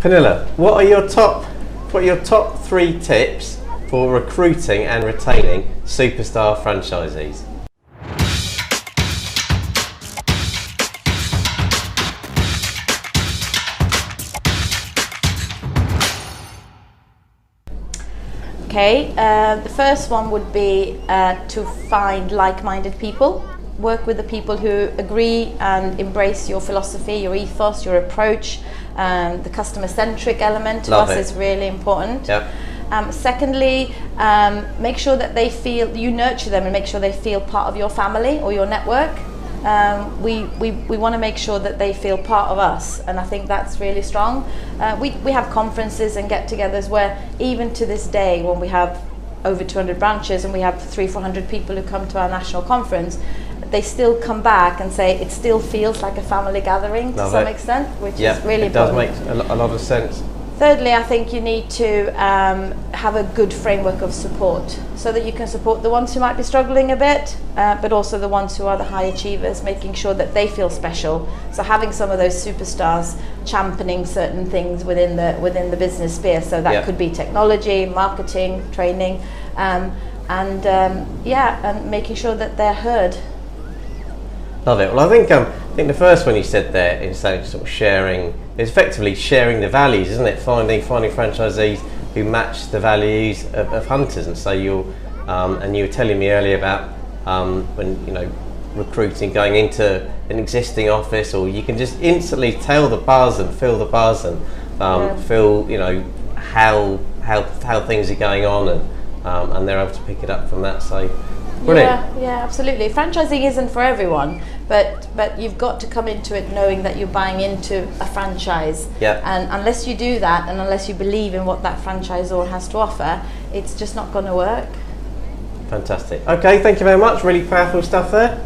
Pernilla, what are your top 3 tips for recruiting and retaining superstar franchisees? Okay, the first one would be to find like-minded people. Work with the people who agree and embrace your philosophy, your ethos, your approach. The customer-centric element to us is really important. Yep. Secondly, make sure that they feel, you nurture them and make sure they feel part of your family or your network. We want to make sure that they feel part of us, and I think that's really strong. We have conferences and get-togethers where even to this day, when we have over 200 branches and we have 300-400 people who come to our national conference, they still come back and say it still feels like a family gathering to some extent, which is really important. It does make a lot of sense. Thirdly, I think you need to have a good framework of support so that you can support the ones who might be struggling a bit, but also the ones who are the high achievers, making sure that they feel special. So having some of those superstars championing certain things within the business sphere. So that could be technology, marketing, training, and making sure that they're heard. Love it. Well, I think the first one you said there is sort of sharing. It's effectively sharing the values, isn't it? Finding franchisees who match the values of Hunters. And so you were telling me earlier about when recruiting, going into an existing office, or you can just instantly tell the buzz and feel the buzz and feel how things are going on, and they're able to pick it up from that. So. Brilliant. Yeah, absolutely. Franchising isn't for everyone, but you've got to come into it knowing that you're buying into a franchise. Yeah. And unless you do that, and unless you believe in what that franchisor has to offer, it's just not going to work. Fantastic. Okay, thank you very much. Really powerful stuff there.